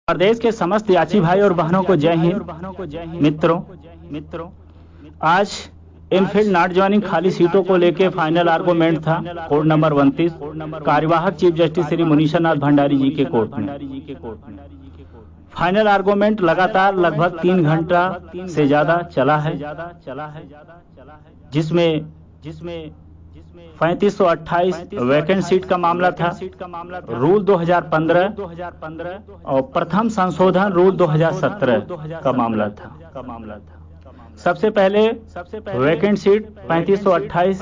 प्रदेश के समस्त याची भाई और बहनों को जय हिंद। मित्रों, आज इनफील्ड नॉट ज्वाइनिंग खाली सीटों को लेकर फाइनल आर्गूमेंट था कोर्ट नंबर 29 कार्यवाहक चीफ जस्टिस श्री मुनीषा नाथ भंडारी जी के कोर्ट में। फाइनल आर्गूमेंट लगातार लगभग 3 घंटा से ज्यादा चला है, जिसमें 3528 वैकेंट सीट का मामला था, रूल 2015 और प्रथम संशोधन रूल 2017 का मामला था। सबसे पहले वैकेंट सीट 3528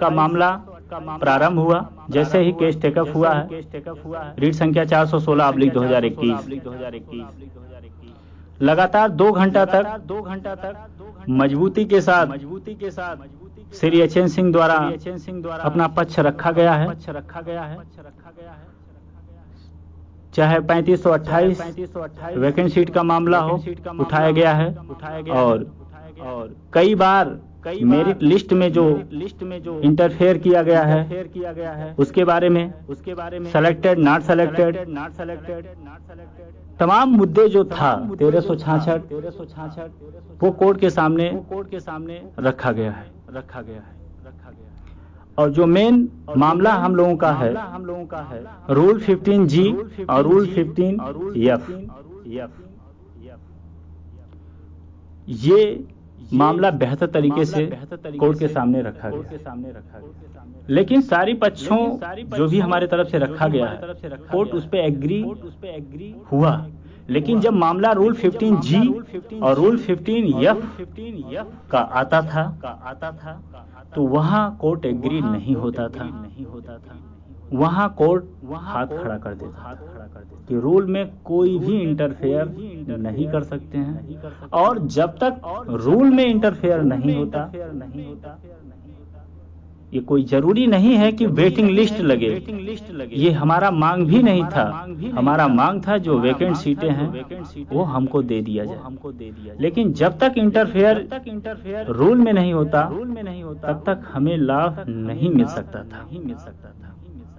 का मामला प्रारंभ हुआ। जैसे ही केस टेकअप हुआ है, रीट संख्या 416/2021, लगातार 2 घंटा तक मजबूती के साथ श्री एच एन सिंह द्वारा अपना पक्ष रखा गया है। चाहे 3528 वैकेंट सीट का मामला हो, उठाया गया है और कई बार मेरिट लिस्ट में जो इंटरफेयर किया गया है उसके बारे में सेलेक्टेड नॉट सेलेक्टेड तमाम मुद्दे जो था 1366 वो कोर्ट के सामने रखा गया है। और जो मेन मामला हम लोगों का है रूल 15G और रूल 15F, ये मामला बेहतर तरीके से कोर्ट के सामने रखा गया। लेकिन सारी पक्षों जो भी हमारे तरफ से रखा गया है, कोर्ट उस पे एग्री हुआ। लेकिन जब मामला रूल 15G और रूल 15F का आता था तो वहां कोर्ट एग्री नहीं होता था। वहां कोर्ट हाथ खड़ा कर देता कि रूल में कोई भी इंटरफेयर नहीं कर सकते हैं, और जब तक रूल में इंटरफेयर नहीं होता, ये कोई जरूरी नहीं है कि वेटिंग लिस्ट लगे। ये हमारा मांग भी नहीं था। हमारा मांग था जो वैकेंट सीटें हैं वो हमको दे दिया जाए। लेकिन जब तक इंटरफेयर रूल में नहीं होता तब तक हमें लाभ नहीं मिल सकता था,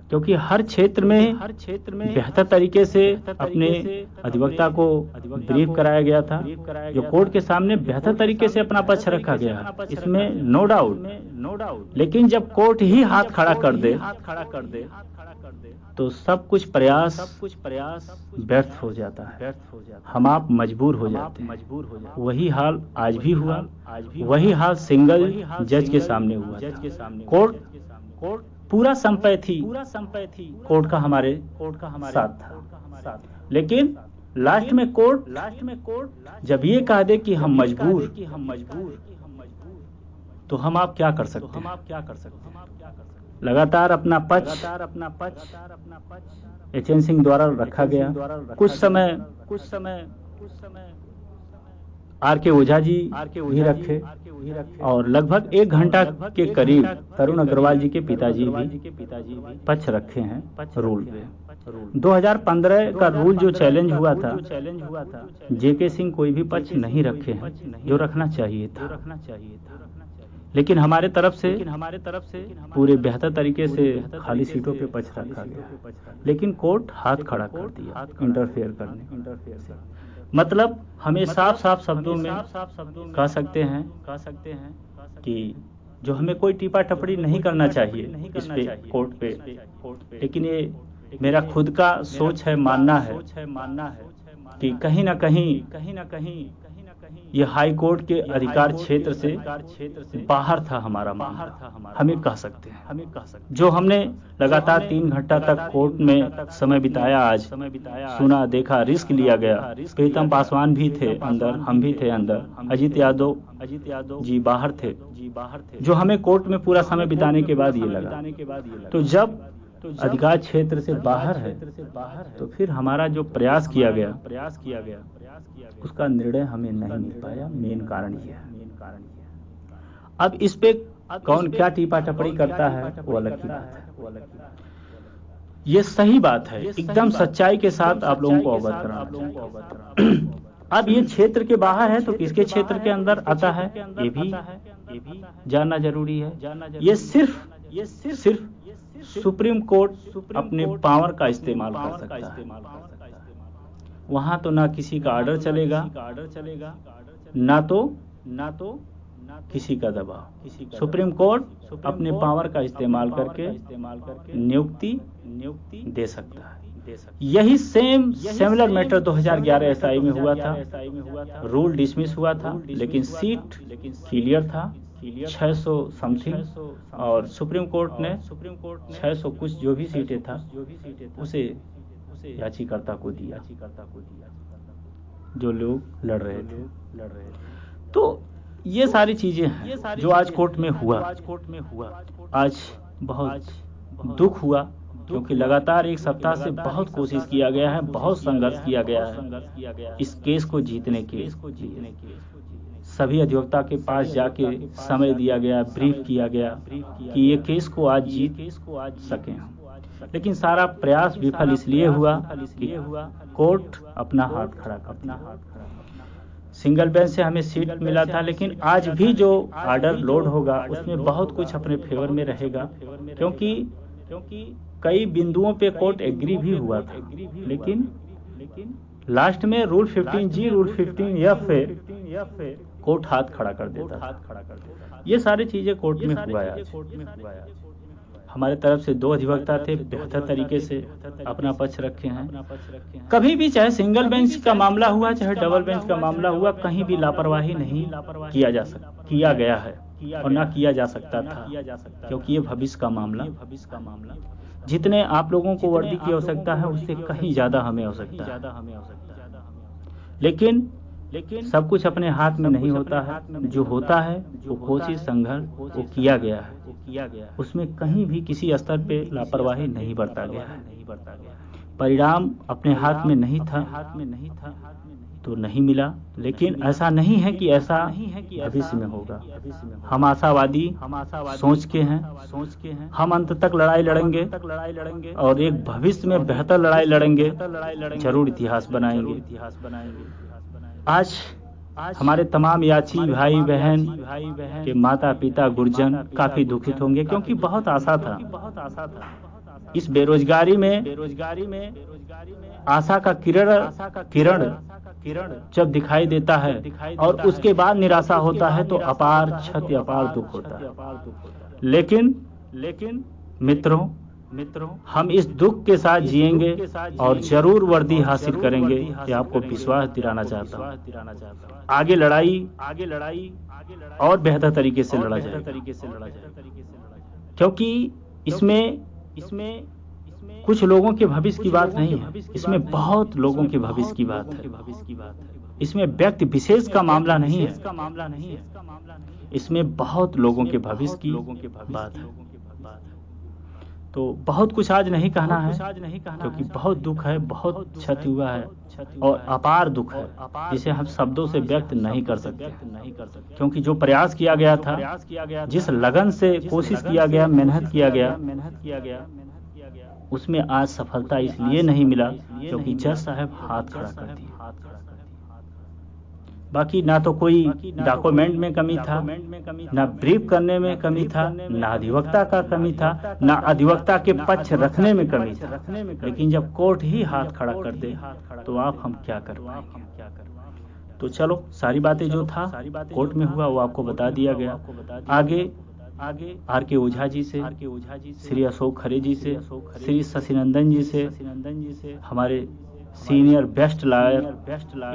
क्योंकि हर क्षेत्र में बेहतर तरीके से अपने अधिवक्ता को ब्रीफ कराया गया था, जो कोर्ट के सामने बेहतर तरीके से अपना पक्ष रखा गया, इसमें नो डाउट। लेकिन जब कोर्ट ही हाथ खड़ा कर दे तो सब कुछ प्रयास व्यर्थ हो जाता है। हम आप मजबूर हो जाते हैं। वही हाल आज भी हुआ, वही हाल सिंगल जज के सामने हुआ था। कोर्ट पूरा संपैथी कोर्ट का हमारे साथ था। लेकिन लास्ट में कोर्ट जब ये कह दे कि हम मजबूर, तो हम आप क्या कर सकते हैं? लगातार अपना पक्ष एच एन सिंह द्वारा रखा गया। कुछ समय आर के ओझा जी भी रखे, और लगभग 1 घंटा के करीब तरुण अग्रवाल जी के पिताजी भी पक्ष रखे हैं रूल पे। 2015 का रूल जो चैलेंज हुआ था, जेके सिंह कोई भी पक्ष नहीं रखे हैं जो रखना चाहिए था। लेकिन हमारे तरफ से पूरे बेहतर तरीके से खाली सीटों पे पक्ष रखा गया। लेकिन कोर्ट हाथ खड़ा कर दिया इंटरफेयर करने। मतलब हमें साफ शब्दों में कह सकते हैं कि जो हमें कोई टीपा टपड़ी नहीं करना चाहिए इस पे कोर्ट पे, लेकिन ये मेरा खुद का सोच है, मानना है कि कहीं ना कहीं ये हाई कोर्ट के अधिकार क्षेत्र से बाहर था हमारा मामला। हमें कह सकते हैं जो हमने लगातार 3 घंटा तक कोर्ट में समय बिताया, आज सुना देखा, रिस्क लिया गया। प्रीतम पासवान भी थे अंदर, हम भी थे अंदर, अजीत यादव जी बाहर थे। जो हमें कोर्ट में पूरा समय बिताने के बाद ये लगा, तो जब अधिकार क्षेत्र से बाहर है तो फिर हमारा जो प्रयास किया गया उसका निर्णय हमें नहीं मिल पाया। मेन कारण ये है। अब इस पे कौन क्या टीपा टपड़ी करता है वो अलग की बात है। ये सही बात है, एकदम सच्चाई के साथ आप लोगों को अवगत कराना। अब ये क्षेत्र के बाहर है तो किसके क्षेत्र के अंदर आता है ये भी जानना जरूरी है। ये सिर्फ सुप्रीम कोर्ट अपने पावर का इस्तेमाल कर सकता है। वहां तो ना किसी का ऑर्डर चलेगा, ना तो किसी का दबाव। सुप्रीम कोर्ट अपने पावर का इस्तेमाल करके नियुक्ति दे सकता है। यही सिमिलर मैटर 2011 एसआई में हुआ था। रूल डिसमिस हुआ था, लेकिन सीट क्लियर था, 600 समथिंग, और सुप्रीम कोर्ट ने 600 कुछ जो भी सीटें था उसे याचिकाकर्ता को दिया, जो लोग लड़ रहे थे। तो ये सारी चीजें हैं जो आज कोर्ट में हुआ। आज बहुत दुख हुआ, क्योंकि लगातार एक सप्ताह से बहुत कोशिश किया गया है, बहुत संघर्ष किया गया है इस केस को जीतने के लिए। सभी अधिवक्ता के पास जाके समय दिया गया, ब्रीफ किया गया कि ये केस को आज जीत सकें हम। लेकिन सारा प्रयास विफल इसलिए हुआ कि कोर्ट अपना हाथ खड़ा करता। सिंगल बेंच से हमें सीट मिला था, लेकिन आज भी जो ऑर्डर लोड होगा उसमें बहुत कुछ अपने फेवर में रहेगा, क्योंकि कई बिंदुओं पे कोर्ट एग्री भी हुआ था, लेकिन लास्ट में रूल 15G, रूल 15F पे कोर्ट हाथ खड़ा कर देता। ये सारी चीजें कोर्ट में हुआ है। हमारे तरफ से 2 अधिवक्ता थे, बेहतर तरीके से अपना पक्ष रखे हैं। कभी भी चाहे सिंगल बेंच का मामला हुआ चाहे डबल बेंच का मामला हुआ, कहीं भी लापरवाही नहीं किया गया है और ना किया जा सकता था, क्योंकि ये भविष्य का मामला, जितने आप लोगों को वर्दी की आवश्यकता है उससे कहीं ज्यादा हमें आवश्यकता है। लेकिन सब कुछ अपने हाथ में नहीं होता है। जो होता है वो कोशिश, संघर्ष वो किया गया है, उसमें कहीं भी किसी स्तर पे लापरवाही नहीं बरता गया है। परिणाम अपने हाथ में नहीं था तो नहीं मिला, लेकिन ऐसा नहीं है कि ऐसा भविष्य में होगा। हम आशावादी सोच के हैं, हम अंत तक लड़ाई लड़ेंगे और एक भविष्य में बेहतर लड़ाई लड़ेंगे, जरूर इतिहास बनाएंगे। आज हमारे तमाम याची भाई बहन के माता पिता गुरजन काफी दुखित होंगे, क्योंकि बहुत आशा था। इस बेरोजगारी में आशा का किरण जब दिखाई देता है और उसके बाद निराशा होता है तो अपार क्षति, अपार दुख होता है। लेकिन मित्रों, हम इस दुख के साथ जिएंगे और जरूर वर्दी हासिल करेंगे, ये आपको विश्वास दिलाना चाहता हूँ। आगे लड़ाई और बेहतर तरीके से लड़ा जाए, क्योंकि इसमें कुछ लोगों के भविष्य की बात नहीं है, इसमें बहुत लोगों के भविष्य की बात है। इसमें व्यक्ति विशेष का मामला नहीं है, इसमें बहुत लोगों के भविष्य की बात है। तो बहुत कुछ आज नहीं कहना है, क्योंकि बहुत दुख है, बहुत क्षति हुआ है और अपार दुख है, जिसे हम शब्दों से व्यक्त नहीं कर सकते। क्योंकि जो प्रयास किया गया था, जिस लगन से कोशिश किया गया, मेहनत किया गया, उसमें आज सफलता इसलिए नहीं मिला क्योंकि जज साहब हाथ खड़ा कर दिए। बाकी ना तो कोई डॉक्यूमेंट में कमी था, ना ब्रीफ करने में कमी था, ना अधिवक्ता का कमी था, ना अधिवक्ता के पक्ष रखने में कमी था। लेकिन जब कोर्ट ही हाथ खड़ा कर दे तो हम क्या कर पाएंगे। तो चलो, सारी बातें जो था कोर्ट में हुआ वो आपको बता दिया गया। आगे आर.के. ओझा जी से, श्री अशोक खरे जी से, श्री शशिनंदन जी से, हमारे senior best lawyer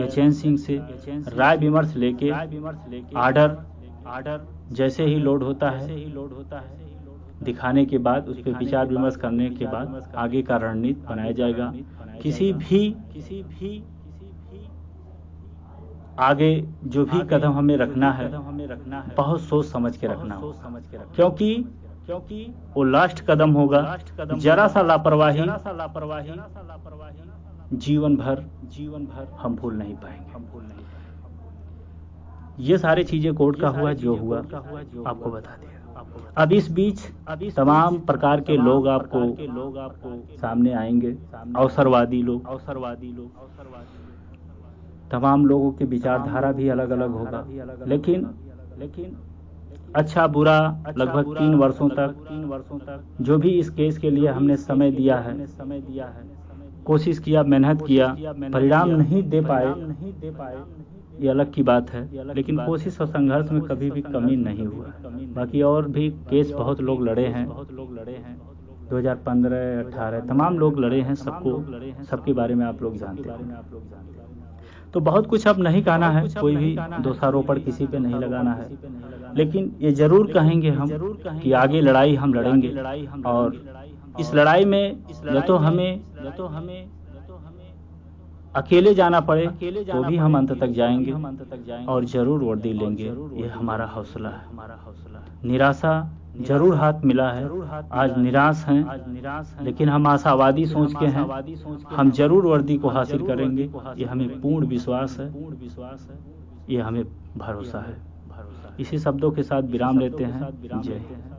HN Singh से राय विमर्श लेके आर्डर जैसे ही लोड होता है दिखाने के बाद, उस पर विचार विमर्श करने के बाद आगे का रणनीति बनाया जाएगा। किसी भी आगे जो भी कदम हमें रखना है बहुत सोच समझ के रखना हो, क्योंकि वो लास्ट कदम होगा। जरा सा लापरवाही जीवन भर हम भूल नहीं पाएंगे। ये सारी चीजें कोर्ट का हुआ, जो हुआ आपको बता दिया। अब इस बीच तमाम प्रकार के लोग आपको सामने आएंगे, अवसरवादी लोग, तमाम लोगों की विचारधारा भी अलग अलग होगा। लेकिन अच्छा बुरा लगभग 3 वर्षों तक जो भी इस केस के लिए हमने समय दिया है, कोशिश किया, मेहनत किया, परिणाम नहीं दे पाए, ये अलग की बात है, लेकिन कोशिश और संघर्ष में कभी भी कमी नहीं हुआ। बाकी और भी केस बहुत लोग लड़े हैं, 2015, 18 तमाम लोग लड़े हैं, सबके बारे में आप लोग जानते हैं। तो बहुत कुछ अब नहीं कहना है, कोई भी दोषारोपण किसी पे नहीं लगाना है, लेकिन ये जरूर कहेंगे हम कि आगे लड़ाई हम लड़ेंगे, और इस लड़ाई में या तो हमें अकेले जाना पड़े तो भी हम अंत तक जाएंगे, और जरूर वर्दी लेंगे, ये हमारा हौसला है। निराशा जरूर हाथ मिला है, आज निराश हैं, लेकिन हम आशावादी सोच के हैं, हम जरूर वर्दी को हासिल करेंगे, ये हमें पूर्ण विश्वास है, ये हमें भरोसा है। इसी शब्दों के साथ विराम लेते हैं। जय हिंद।